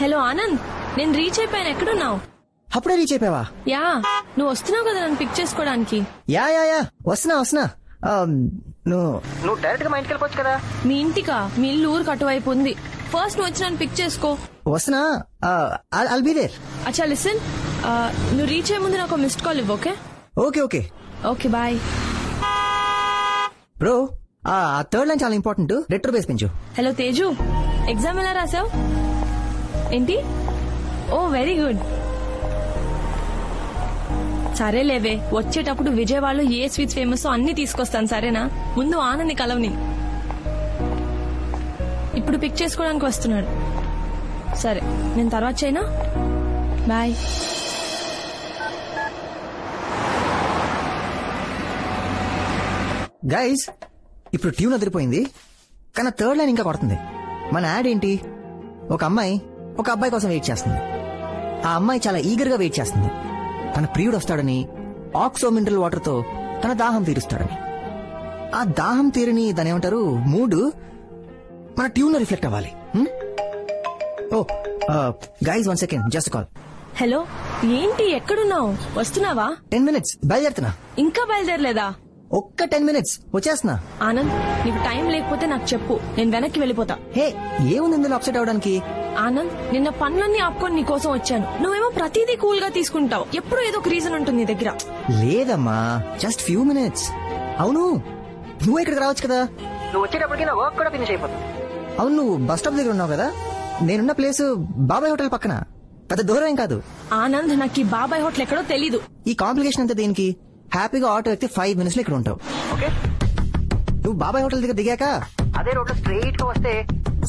Hello Anand, నేను reach అయిపోయాను. ఎక్కడున్నావు? అప్పుడే రీచ్ అయిపోయావా? యా, నువ్వు వస్తున్నావు కదా నన్ను పిక్ చేసుకోవడానికి. యా వస్తున్నా. నువ్వు డైరెక్ట్ గా మా ఇంటికి వెళ్ళిపోవచ్చు కదా. మీ ఇంటికా? మీ ఇల్లు ఊరికి అటువైపు ఉంది. ఫస్ట్ నువ్వు వచ్చి నన్ను పిక్ చేసుకో. వస్తున్నా. I'll be there. అచ్చా లిసన్, నువ్వు రీచ్ అయ్యే ముందు నాకు మిస్డ్ కాల్ ఇవ్వు. Okay okay bye. బ్రో, ఆ థర్డ్ లైన్ చాలా ఇంపార్టెంట్. రెట్రో బేస్ పెంచు. హలో తేజు, ఎగ్జామ్ ఎలా రాసావు? ఏంటి? Oh very good. సరే లేవే, వచ్చేటప్పుడు విజయవాడలో ఏ స్వీట్స్ ఫేమస్ అన్ని తీసుకొస్తాను, సరేనా? ముందు ఆనంది కలవని. ఇప్పుడు పిక్ చేసుకోవడానికి వస్తున్నాడు. సరే, నేను తర్వాత చేయనా? బాయ్. గైస్, ఇప్పుడు ట్యూన్ అదిరిపోయింది, కానీ థర్డ్ లైన్ ఇంకా కొడుతుంది. మన యాడ్ ఏంటి? ఒక అమ్మాయి ఒక అబ్బాయి కోసం వెయిట్ చేస్తుంది. ఆ అమ్మాయి చాలా ఈగర్ గా వెయిట్ చేస్తుంది. తన ప్రియుడు వస్తాడని, ఆక్సో మినరల్ వాటర్ తో తన దాహం తీరుస్తాడని. ఆ దాహం తీరని దాని ఏమంటారు, మూడు మన ట్యూన్ లో రిఫ్లెక్ట్ అవ్వాలి. Oh guys, 1 second, just call. Hello, ఏంటి ఎక్కడున్నావు? వస్తున్నావా? 10 minutes బయలుదేరుతున్నా. ఇంకా బయలుదేరలేదా? ఒక్క 10 minutes వచ్చేస్తున్నా. ఆనంద్, నీకు టైం లేకపోతే నాకు చెప్పు, నేను వెనక్కి వెళ్ళిపోతా. హే, ఏముంది ఇందులో అప్సెట్ అవడానికి? ఆనంద్, నిన్న పనులన్నీ ఆపుకొని నీ కోసం వచ్చాను. నువ్వేమో ప్రతిదీ కూల్ గా తీసుకుంటావు. ఎప్పుడు ఏదో ఒక రీజన్ ఉంటుంది నీ దగ్గర. లేదమ్మా, జస్ట్ ఫ్యూ మినిట్స్. అవును, నువ్వు ఇక్కడికి రావచ్చు కదా. నువ్వు వచ్చేటప్పటికి నా వర్క్ కూడా ఫినిష్ అయిపోతుంది. అవును, నువ్వు బస్ స్టాప్ దగ్గర ఉన్నావు కదా. నేనున్న ప్లేస్ బాబాయ్ హోటల్ పక్కన, పెద్ద దూరం ఏం కాదు. ఆనంద్, నాకు ఈ బాబాయ్ హోటల్ ఎక్కడో తెలీదు. ఈ కాంప్లికేషన్ అంతా దేనికి? హ్యాపీగా ఆటో ఎక్కితే 5 minutes లో ఇక్కడ ఉంటావు. ఓకే, నువ్వు బాబాయ్ హోటల్ దగ్గర దిగాక అదే రోడ్ లో స్ట్రైట్ గా వస్తే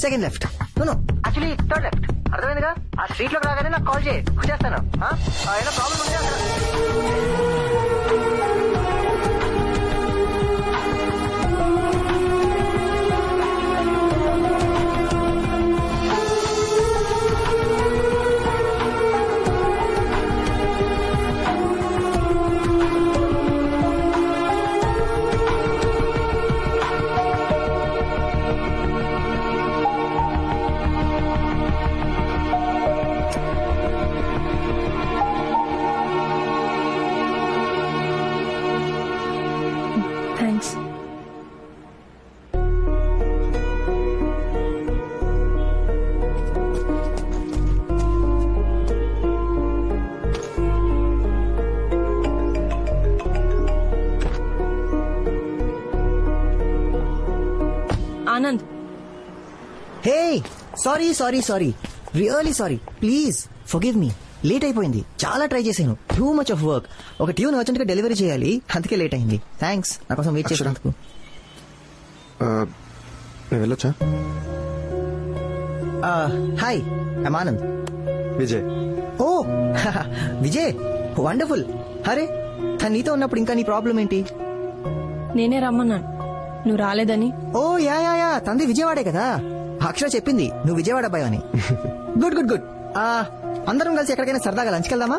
second left, actually third left. అర్థమైందిగా? ఆ స్ట్రీట్ లోకి రాగానే నాకు కాల్ చేయి, వచ్చేస్తాను. ఏదో ప్రాబ్లం ఉంటే అక్కడ. Thanks. Anand, hey, sorry, really sorry. Please forgive me. Late అయిపోయింది, చాలా ట్రై చేశాను. Too much of work. ఒక ట్యూన్ అర్జెంట్ గా డెలివరీ చేయాలి, అందుకే లేట్ అయింది. థ్యాంక్స్ నా కోసం వెయిట్ చేసినందుకు. వెళ్ళొచ్చా? Hi, I'm Anand. Vijay. Oh Vijay, wonderful. అరే, తను నీతో ఉన్నప్పుడు ఇంకా నీ ప్రాబ్లం ఏంటి? నేనే రమ్మన్నాను, నువ్వు రాలేదని. ఓ యా తంది విజయవాడే కదా. అక్షర చెప్పింది నువ్వు విజయవాడ అబ్బాయి అని. గుడ్. అందరం కలిసి ఎక్కడికైనా సరదాగా లంచ్కి వెళ్దామా?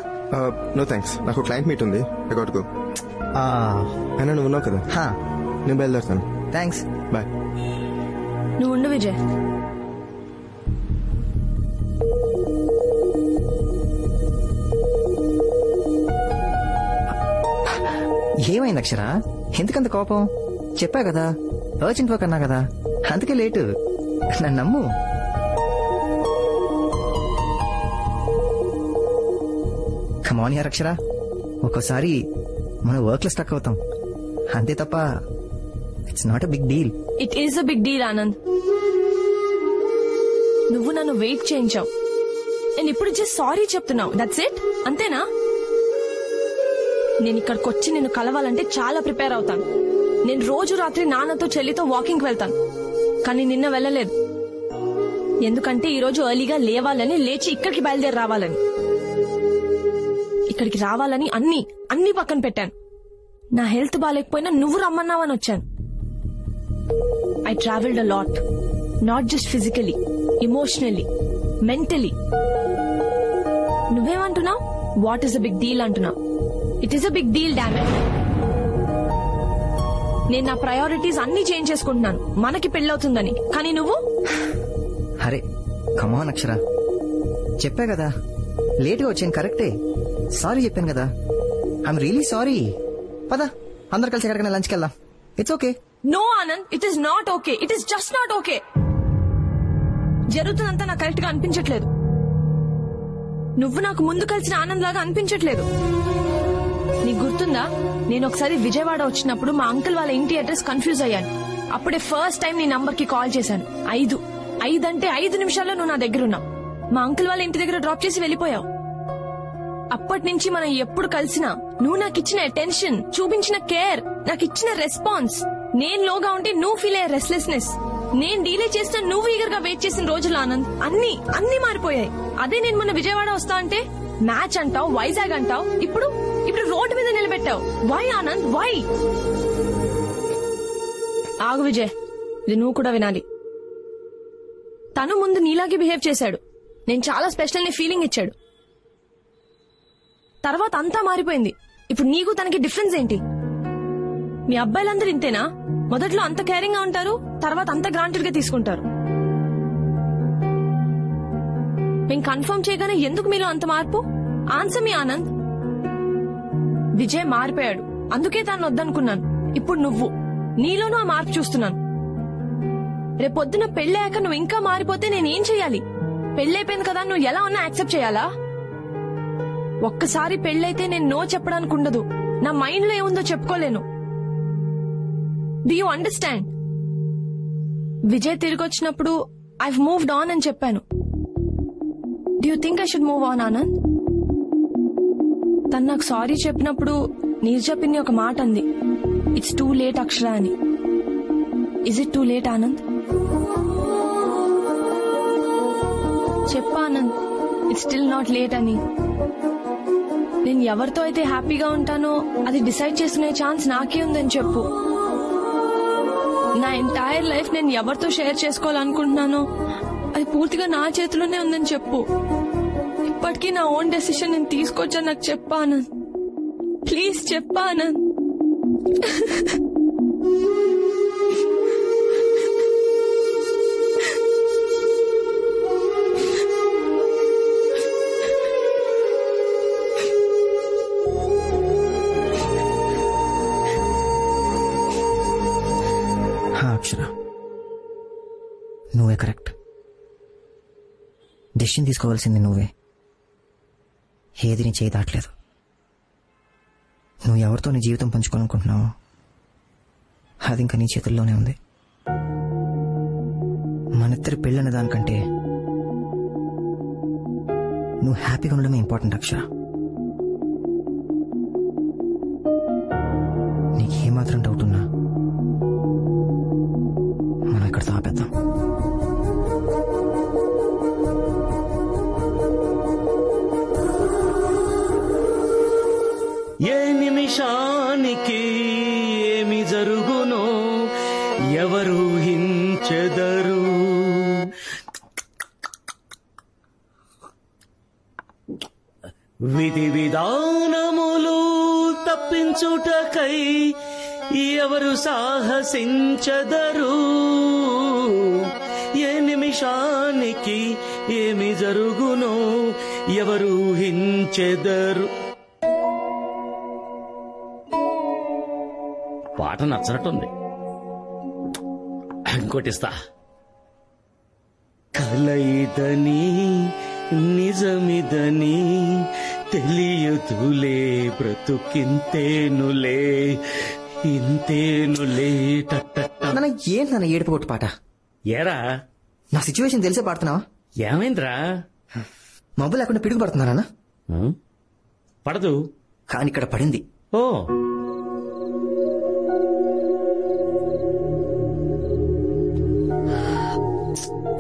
నో థ్యాంక్స్, నాకు క్లయింట్ మీట్ ఉంది. అయినా నువ్వు ఉన్నావు కదా, నేను బయలుదేరుతాను. Thanks, bye. నువ్వు ఉండు విజయ్. ఏమైంది అక్షర? ఎందుకంత కోపం? చెప్పా కదా, అర్జెంట్ వర్క్ అన్నా కదా, అందుకే లేటు. నన్ను నమ్ము. కమాన్ యార్ అక్షర, ఒక్కోసారి మన వర్క్ లో స్టక్ అవుతాం, అంతే తప్ప it's not a big deal. It is a big deal Anand. నువ్వు నన్ను వెయిట్ చేయించావు, నేను ఇప్పుడు జస్ట్ సారీ చెప్తున్నావు, దట్స్ ఇట్. అంతేనా? నేను ఇక్కడికి వచ్చి నిన్ను కలవాలంటే చాలా ప్రిపేర్ అవుతాను. నేను రోజు రాత్రి నాన్నతో చెల్లితో వాకింగ్ వెళ్తాను, కానీ నిన్న వెళ్ళలేదు. ఎందుకంటే ఈ రోజు ఎర్లీగా లేవాలని, లేచి ఇక్కడికి బయలుదేరి రావాలని. ఇక్కడికి రావాలని అన్ని పక్కన పెట్టాను. నా హెల్త్ బాగాలేకపోయినా నువ్వు రమ్మన్నావని వచ్చాను. I travelled a lot, not just physically, emotionally, mentally. నువ్వేమంటున్నావు? What is a big deal అంటున్నావు. It is a big deal, damn it. నేను నా ప్రయారిటీస్ అన్ని చేంజ్ చేసుకుంటున్నాను మనకి పెళ్ళవుతుందని, కానీ నువ్వు. అరే కమాన్ అక్షర, చెప్పా కదా, లేట్గా వచ్చాను కరెక్టే. సారీ చెప్పాను కదా, ఐఎమ్ రియలీ సారీ. పద అందరు కలిసి ఎక్కడికైనా లంచ్కి వెళ్దాం. It's okay. No Anand, it is not okay. It is just not okay. జరుగుతుందంతా నాకు కరెక్ట్ గా అనిపించట్లేదు. నువ్వు నాకు ముందు కలిసిన ఆనంద్ లాగా అనిపించట్లేదు. నీకు గుర్తుందా, నేను ఒకసారి విజయవాడ వచ్చినప్పుడు మా అంకుల్ వాళ్ళ ఇంటి అడ్రస్ కన్ఫ్యూజ్ అయ్యాను. అప్పుడే ఫస్ట్ టైం నీ నంబర్ కి కాల్ చేశాను. 5 అంటే 5 నిమిషాల్లో నువ్వు నా దగ్గర ఉన్నావు. మా అంకుల్ వాళ్ళ ఇంటి దగ్గర డ్రాప్ చేసి వెళ్ళిపోయావు. అప్పటి నుంచి మనం ఎప్పుడు కలిసినా నువ్వు నాకు ఇచ్చిన అటెన్షన్, చూపించిన కేర్, నాకు ఇచ్చిన రెస్పాన్స్, నేను లోగా ఉంటే నువ్వు ఫీల్ అయ్యే రెస్ట్లెస్నెస్, నేను డీలే చేస్తే నువ్వు ఈగర్ గా వెయిట్ చేసిన రోజులు ఆనంద్ అన్ని మారిపోయాయి. అదే నేను మొన్న విజయవాడ వస్తా అంటే మ్యాచ్ అంటావు, వైజాగ్ అంటావు, ఇప్పుడు రోడ్డు మీద నిలబెట్టావు. Why Anand, why? ఆగు విజయ్, ఇది నువ్వు కూడా వినాలి. తను ముందు నీలాగే బిహేవ్ చేశాడు. నేను చాలా స్పెషల్ ని ఫీలింగ్ ఇచ్చాడు. తర్వాత అంతా మారిపోయింది. ఇప్పుడు నీకు తనకి డిఫరెన్స్ ఏంటి? మీ అబ్బాయిలందరూ ఇంతేనా? మొదట్లో అంత కేరింగ్ గా ఉంటారు, తర్వాత అంత గ్రాంటెడ్ గా తీసుకుంటారు. మేము కన్ఫర్మ్ చేయగానే ఎందుకు మీలో అంత మార్పు? ఆన్సర్ మీ ఆనంద్. విజయ్ మారిపోయాడు, అందుకే తాను వద్దనుకున్నాను. ఇప్పుడు నువ్వు నీలోనూ ఆ మార్పు చూస్తున్నాను. రేపొద్దున పెళ్ళయ్యాక నువ్వు ఇంకా మారిపోతే నేనేం చెయ్యాలి? పెళ్ళైపోయింది కదా, నువ్వు ఎలా ఉన్నా యాక్సెప్ట్ చేయాలా? ఒక్కసారి పెళ్ళైతే నేను నో చెప్పడానికి ఉండదు. నా మైండ్ లో ఏముందో చెప్పుకోలేను. Do you understand? విజయ్ తిరిగి వచ్చినప్పుడు ఐవ్ మూవ్డ్ ఆన్ అని చెప్పాను. Do you think I should move on Anand? తను నాకు సారీ చెప్పినప్పుడు నీర్జా పిన్ని ఒక మాట అంది, ఇట్స్ టూ లేట్ అక్షర అని. Is it too late Anand? చెప్పా Anand, it's still not late అని. నేను ఎవరితో అయితే హ్యాపీగా ఉంటానో అది డిసైడ్ చేసుకునే ఛాన్స్ నాకే ఉందని చెప్పు. నా ఎంటైర్ లైఫ్ నేను ఎవరితో షేర్ చేసుకోవాలనుకుంటున్నానో అది పూర్తిగా నా చేతిలోనే ఉందని చెప్పు. ఇప్పటికీ నా ఓన్ డెసిషన్ నేను తీసుకోవచ్చని నాకు చెప్పాను. ప్లీజ్ చెప్పాను. అక్షర, నువ్వే కరెక్ట్. డెసిషన్ తీసుకోవాల్సింది నువ్వే. ఏది నీ చేయి దాటలేదు. నువ్వు ఎవరితో నీ జీవితం పంచుకోవాలనుకుంటున్నావో అది ఇంకా నీ చేతుల్లోనే ఉంది. మనిద్దరి పెళ్ళనే దానికంటే నువ్వు హ్యాపీగా ఉండడమే ఇంపార్టెంట్ అక్షర. నీకేమాత్రం డౌట్ ఉన్నా మనం ఇక్కడితో ఆపేద్దాం. ఏ నిమిషానికి ఏమి జరుగునో ఎవరు ఊహించెదరు. విధి విధానములు తప్పించుటకై ఎవరు సాహసించెదరు. ఏ నిమిషానికి ఏమి జరుగునో ఎవరు ఊహించెదరు. పాట నచ్చనట్టుంది, ఇంకోటిస్తా. కలయిదని నిజమిదని తెలియదులే, బ్రతుకింతేనులే ఇంతేనులే. ఏంటి నన్ను ఏడుపు కొట్టు పాట? ఏరా నా సిచ్యువేషన్ తెలిసే పాడుతున్నావా? ఏమైందిరా? మబ్బు లేకుండా పిడుగు పడుతున్నానా? పడదు, కానీ ఇక్కడ పడింది. ఓ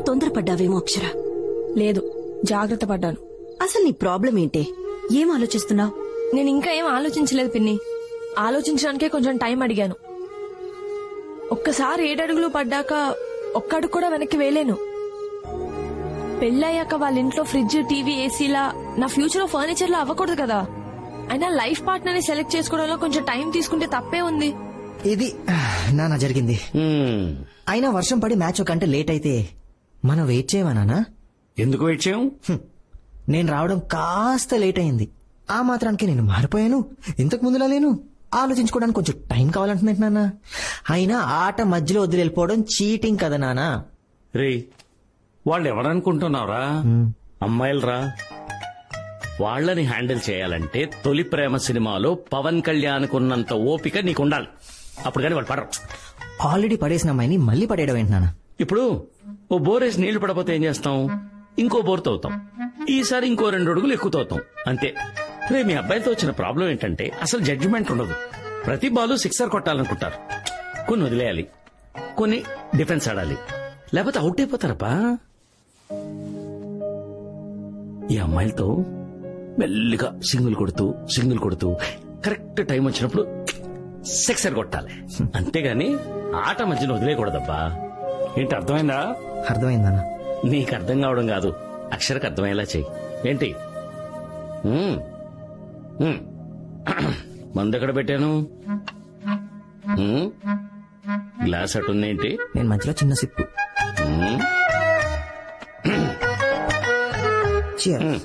తొందరపడ్డావేమో అక్షర. లేదు, జాగ్రత్త పడ్డాను. అసలు నీ ప్రాబ్లం ఏంటే? ఏం ఆలోచిస్తున్నావు? నేను ఇంకా ఏం ఆలోచించలేదు పిన్ని. ఆలోచించడానికే కొంచెం టైం అడిగాను. ఒక్కసారి 7 అడుగులు పడ్డాక ఒక్కడుగు కూడా వెనక్కి వేయలేను. పెళ్ళయ్యాక వాళ్ళ ఇంట్లో ఫ్రిడ్జ్, టీవీ, ఏసీలా నా ఫ్యూచర్ లో ఫర్నిచర్ లో అవ్వకూడదు కదా. అయినా లైఫ్ పార్ట్నర్ ని సెలెక్ట్ చేసుకోవడంలో కొంచెం టైం తీసుకుంటే తప్పే ఉంది. ఇది నాన్న జరిగింది. అయినా వర్షం పడి మ్యాచ్ ఒక గంట లేట్ అయితే మనం వెయిట్ చేయవా నాన్న? ఎందుకు వెయిట్ చేయం? నేను రావడం కాస్త లేట్ అయింది. ఆ మాత్రానికి నేను మారిపోయాను, ఇంతకు ముందులా లేను. ఆలోచించుకోవడానికి కొంచెం టైం కావాలంటున్నట్టు నాన్న. అయినా ఆట మధ్యలో వదిలి వెళ్ళిపోవడం చీటింగ్ కదా నానా. రే వాళ్ళు ఎవరనుకుంటున్నావురా? అమ్మాయిలరా. వాళ్ళని హ్యాండిల్ చేయాలంటే తొలి ప్రేమ సినిమాలో పవన్ కళ్యాణ్ కున్నంత ఓపిక నీకుండాలి. అప్పుడు కానీ వాళ్ళు పడరు. ఆల్రెడీ పడేసిన అమ్మాయిని మళ్ళీ పడేయడం ఏంటి నాన్న? ఇప్పుడు ఓ బోరేసి నీళ్లు పడపోతే ఏం చేస్తాం? ఇంకో బోర్ తవ్వుతాం. ఈసారి ఇంకో 2 అడుగులు ఎక్కువ తవ్వుతాం అంతే. రే మీ అబ్బాయితో వచ్చిన ప్రాబ్లం ఏంటంటే అసలు జడ్జిమెంట్ ఉండదు. ప్రతి బాలు సిక్సర్ కొట్టాలనుకుంటారు. కొన్ని వదిలేయాలి, కొన్ని డిఫెన్స్ ఆడాలి, లేకపోతే అవుట్ అయిపోతారప్పా. ఈ అమ్మాయిలతో మెల్లిగా సింగిల్ కొడుతూ కరెక్ట్ టైం వచ్చినప్పుడు సిక్సర్ కొట్టాలి. అంతేగాని ఆట మధ్యలో వదిలేయకూడదబ్బా. ఏంటి అర్థమైందా? అర్థమైందన్నా. నీకు అర్థం కావడం కాదు, అక్షరకు అర్థమయ్యేలా చెయ్యి. ఏంటి? మందు ఎక్కడ పెట్టాను? గ్లాస్ అటుందేంటి? నేను మధ్యలో చిన్న సిప్పు. మ్మ్. Cheers.